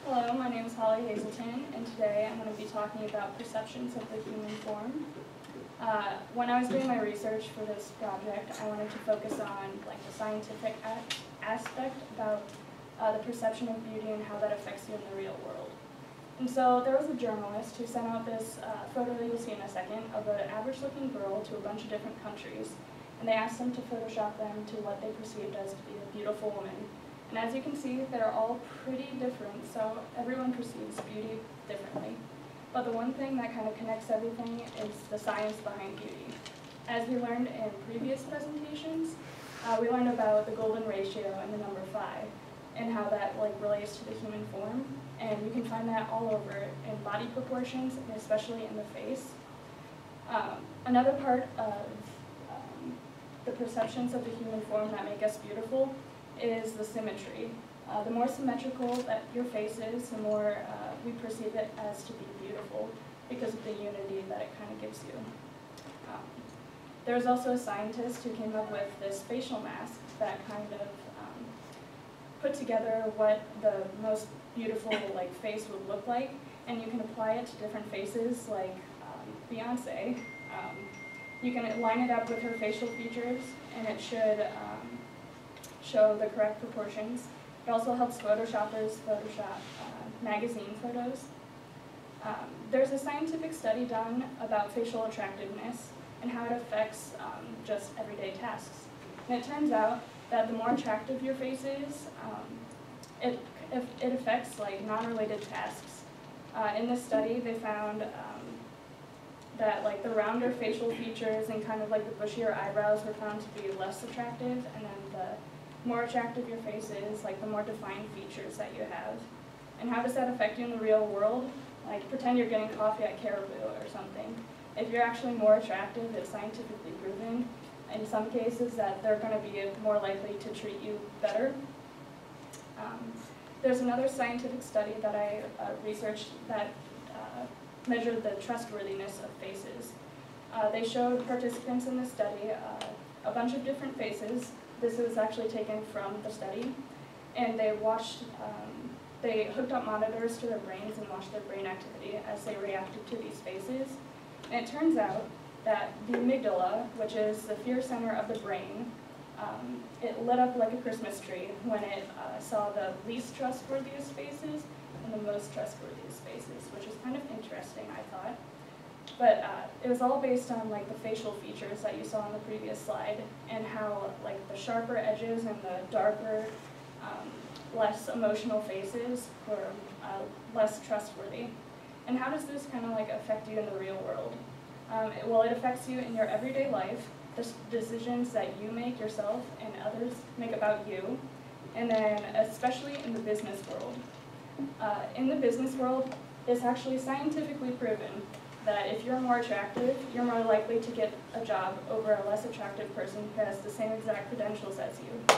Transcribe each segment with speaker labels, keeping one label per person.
Speaker 1: Hello, my name is Hazelton, and today I'm going to be talking about perceptions of the human form. When I was doing my research for this project, I wanted to focus on the scientific aspect about the perception of beauty and how that affects you in the real world. And so there was a journalist who sent out this photo that you'll see in a second of an average-looking girl to a bunch of different countries, and they asked them to Photoshop them to what they perceived as to be a beautiful woman. And as you can see, they're all pretty different, so everyone perceives beauty differently. But the one thing that kind of connects everything is the science behind beauty. As we learned in previous presentations, we learned about the golden ratio and the number 5, and how that relates to the human form. And you can find that all over in body proportions, and especially in the face. Another part of the perceptions of the human form that make us beautiful is the symmetry. The more symmetrical that your face is, the more we perceive it as to be beautiful because of the unity that it kind of gives you. There's also a scientist who came up with this facial mask that kind of put together what the most beautiful face would look like, and you can apply it to different faces, like Beyonce. You can line it up with her facial features, and it should show the correct proportions. It also helps Photoshoppers Photoshop magazine photos. There's a scientific study done about facial attractiveness and how it affects just everyday tasks. And it turns out that the more attractive your face is, it affects non-related tasks. In this study, they found that the rounder facial features and kind of the bushier eyebrows were found to be less attractive, and then the more attractive your face is, the more defined features that you have. And how does that affect you in the real world? Pretend you're getting coffee at Caribou or something. If you're actually more attractive, it's scientifically proven in some cases that they're going to be more likely to treat you better. There's another scientific study that I researched that measured the trustworthiness of faces. They showed participants in this study a bunch of different faces. This was actually taken from the study, and they hooked up monitors to their brains and watched their brain activity as they reacted to these faces. And it turns out that the amygdala, which is the fear center of the brain, it lit up like a Christmas tree when it saw the least trustworthiest faces and the most trustworthiest faces, which is kind of interesting, I thought. But it was all based on the facial features that you saw on the previous slide, and how the sharper edges and the darker, less emotional faces were less trustworthy. And how does this kind of affect you in the real world? Well, it affects you in your everyday life, the decisions that you make yourself and others make about you, and then especially in the business world. In the business world, it's actually scientifically proven that if you're more attractive, you're more likely to get a job over a less attractive person who has the same exact credentials as you.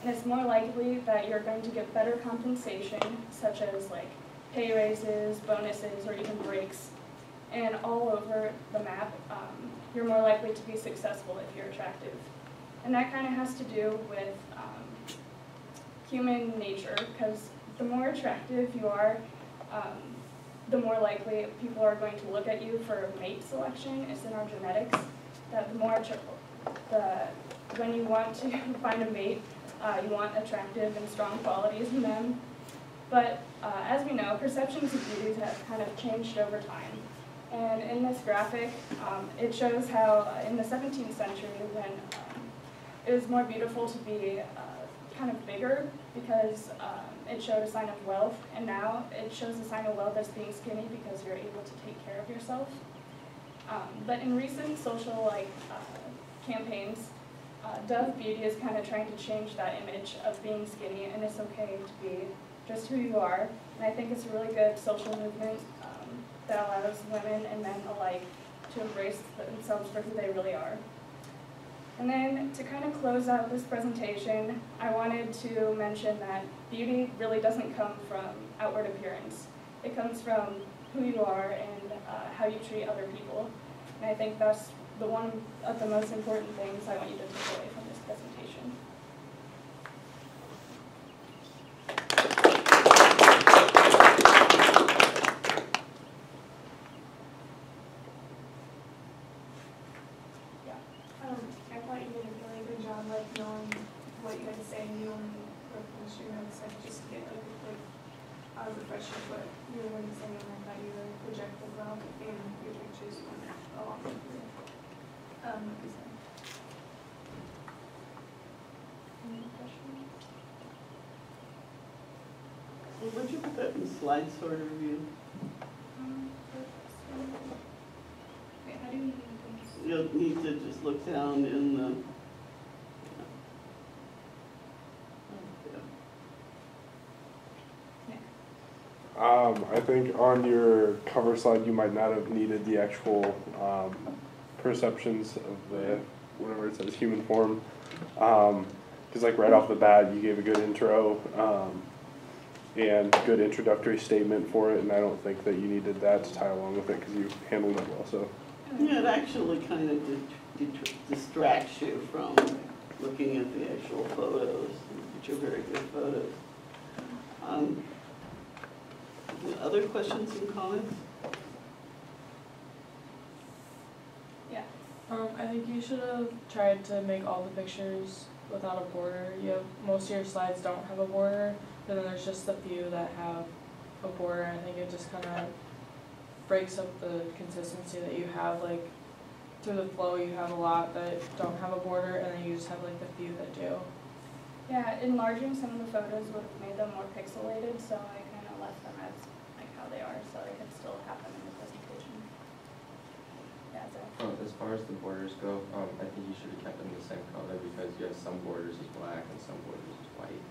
Speaker 1: And it's more likely that you're going to get better compensation, such as pay raises, bonuses, or even breaks. And all over the map, you're more likely to be successful if you're attractive. And that kind of has to do with human nature, because the more attractive you are, the more likely people are going to look at you for mate selection. It's in our genetics that when you want to find a mate, you want attractive and strong qualities in them. But as we know, perceptions of beauty have kind of changed over time. And in this graphic, it shows how in the 17th century, when it was more beautiful to be kind of bigger because it showed a sign of wealth, and now it shows a sign of wealth as being skinny because you're able to take care of yourself. But in recent social campaigns, Dove Beauty is kind of trying to change that image of being skinny, and it's okay to be just who you are. And I think it's a really good social movement that allows women and men alike to embrace themselves for who they really are. And then to kind of close out this presentation, I wanted to mention that beauty really doesn't come from outward appearance. It comes from who you are and how you treat other people. And I think that's one of the most important things I want you to take away from this presentation.
Speaker 2: saying the only reference you had said just to get like a quick refresher, but you were saying that you were projected well in your pictures when along with the design.
Speaker 1: Any questions?
Speaker 3: Would you put that in slide sorter view?
Speaker 1: Wait, how do you need things?
Speaker 3: You'll need to just look down in the.
Speaker 4: I think on your cover slide you might not have needed the actual perceptions of the, whatever it says, human form. Because like right off the bat you gave a good intro and good introductory statement for it, and I don't think that you needed that to tie along with it because you handled it well. So
Speaker 3: Yeah, it actually kind of distracts you from looking at the actual photos, which are very good photos. Other questions and comments?
Speaker 1: Yeah.
Speaker 5: I think you should have tried to make all the pictures without a border. Most of your slides don't have a border, but then there's just a few that have a border. I think it just kind of breaks up the consistency that you have. Like through the flow, you have a lot that don't have a border, and then you just have like the few that do.
Speaker 1: Yeah, enlarging some of the photos would have made them more pixelated, so I kind of left them as like how they are, so they could still happen in the presentation. Yeah, so.
Speaker 6: As far as the borders go, I think you should have kept them the same color because you have some borders is black and some borders is white.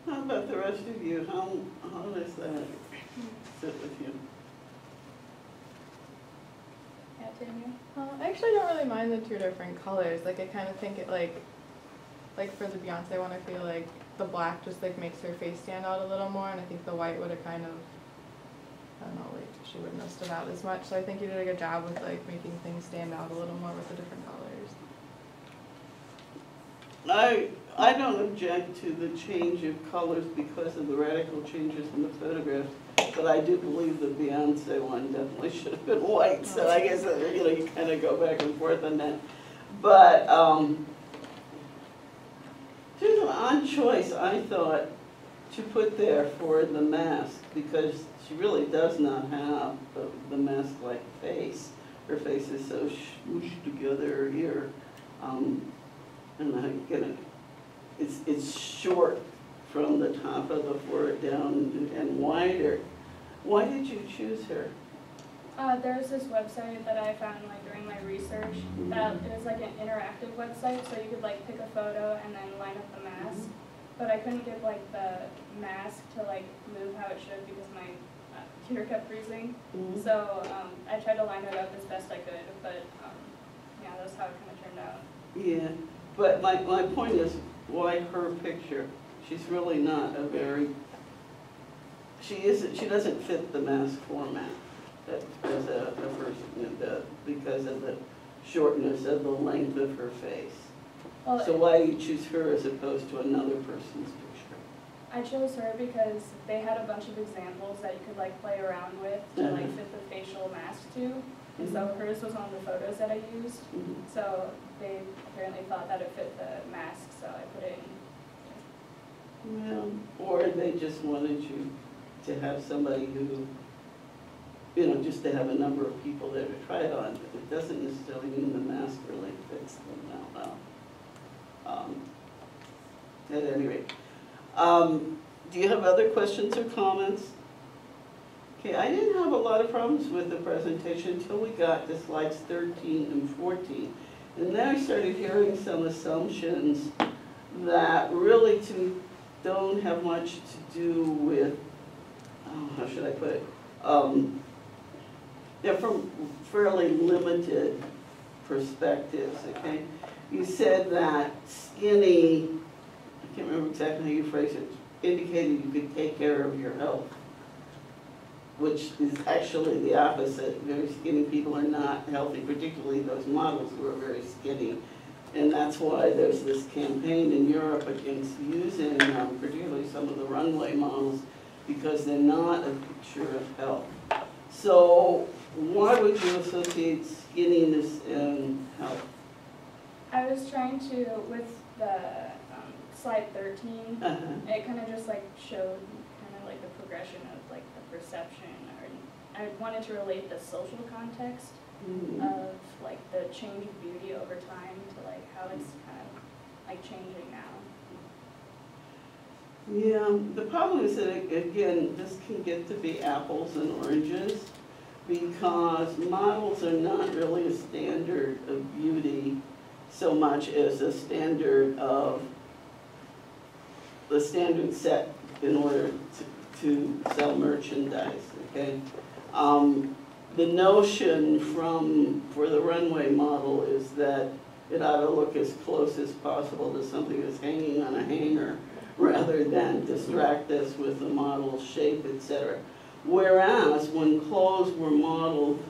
Speaker 3: How about the rest of you? How does that sit with you?
Speaker 1: Yeah, Tanya?
Speaker 7: I actually don't really mind the two different colors. Like I kind of think it like for the Beyonce one, I feel like the black just like makes her face stand out a little more, and I think the white would have kind of, I don't know, like she wouldn't have stood out as much. So I think you did a good job with like making things stand out a little more with the different colors.
Speaker 3: I don't object to the change of colors because of the radical changes in the photographs, but I do believe the Beyonce one definitely should have been white. So I guess you kind of go back and forth on that. But there's an odd choice, I thought, to put there for the mask because she really does not have the mask-like face. Her face is so smooshed together here. And again, it's short from the top of the forehead down and wider. Why did you choose her?
Speaker 1: There's this website that I found like during my research that it was like an interactive website, so you could like pick a photo and then line up the mask. But I couldn't get like the mask to like move how it should because my computer kept freezing. So I tried to line it up as best I could, but yeah, that's how it kind of turned out.
Speaker 3: Yeah, but my point is, why her picture? She's really not a very, she doesn't fit the mask format as a person, because of the shortness of the length of her face.
Speaker 1: Well,
Speaker 3: So why do you choose her as opposed to another person's picture?
Speaker 1: I chose her because they had a bunch of examples that you could like play around with to like fit the facial mask to. And so hers was one of the photos that I used. So they apparently thought that it fit the mask, so I put it in.
Speaker 3: Well, or they just wanted you to have somebody who, just to have a number of people there to try it on. It doesn't necessarily mean the mask really fits them that well. At any rate. Do you have other questions or comments? Okay, I didn't have a lot of problems with the presentation until we got to slides 13 and 14. And then I started hearing some assumptions that really don't have much to do with, how should I put it? They're from fairly limited perspectives, okay? You said that skinny, I can't remember exactly how you phrased it, indicated you could take care of your health, which is actually the opposite. Very skinny people are not healthy, particularly those models who are very skinny. And that's why there's this campaign in Europe against using particularly some of the runway models because they're not a picture of health. So why would you associate skinniness and health?
Speaker 1: I was trying to, with the slide 13, it kind of just like showed kind of like the progression of like the perception, or I wanted to relate the social context of like the change of beauty over time to like how it's kind of like changing now.
Speaker 3: Yeah, the problem is that, again, this can get to be apples and oranges, because models are not really a standard of beauty so much as a standard of the standard set in order to sell merchandise, okay? The notion for the runway model is that it ought to look as close as possible to something that's hanging on a hanger, rather than distract us with the model's shape, etc. Whereas when clothes were modeled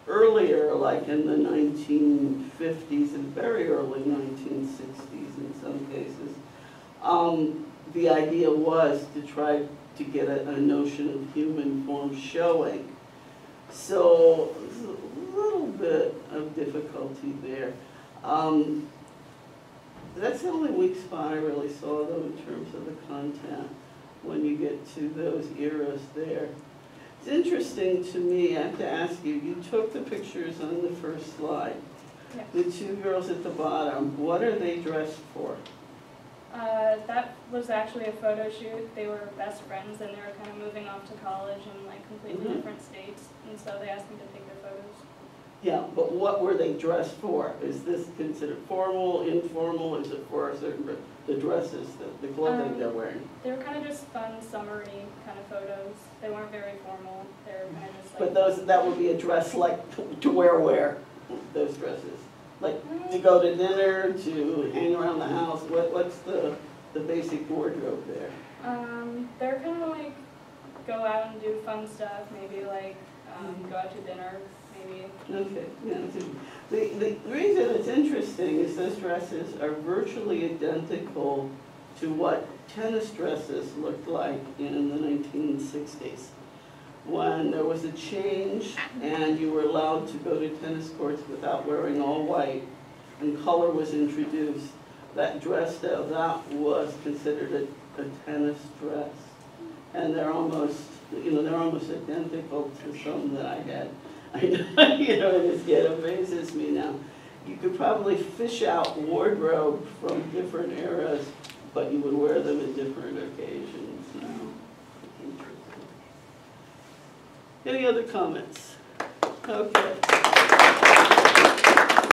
Speaker 3: earlier, like in the 1950s and very early 1960s in some cases, the idea was to try to get a notion of human form showing. So there's a little bit of difficulty there. That's the only weak spot I really saw, though, in terms of the content when you get to those eras there. It's interesting to me, I have to ask you, you took the pictures on the first slide.
Speaker 1: Yes.
Speaker 3: The two girls at the bottom, what are they dressed for?
Speaker 1: That was actually a photo shoot. They were best friends and they were kind of moving off to college in like completely different states, and so they asked me to take their photos.
Speaker 3: Yeah, but what were they dressed for? Is this considered formal, informal? Is it for a certain, the dresses, the clothing they're wearing?
Speaker 1: They were kind of just fun, summery kind of photos. They weren't very formal. They were kind of just
Speaker 3: But
Speaker 1: like.
Speaker 3: that would be a dress like to wear where? Those dresses? Like to go to dinner, to hang around the house? What's the basic wardrobe there?
Speaker 1: They're kind of like go out and do fun stuff, maybe like go out to dinner, maybe.
Speaker 3: Okay, yeah. The reason it's interesting is those dresses are virtually identical to what tennis dresses looked like in the 1960s. When there was a change and you were allowed to go to tennis courts without wearing all white and color was introduced, that dress style, that was considered a tennis dress. And they're almost, they're almost identical to some that I had. It amazes me now. You could probably fish out wardrobe from different eras, but you would wear them at different occasions now. Interesting. Any other comments? Okay.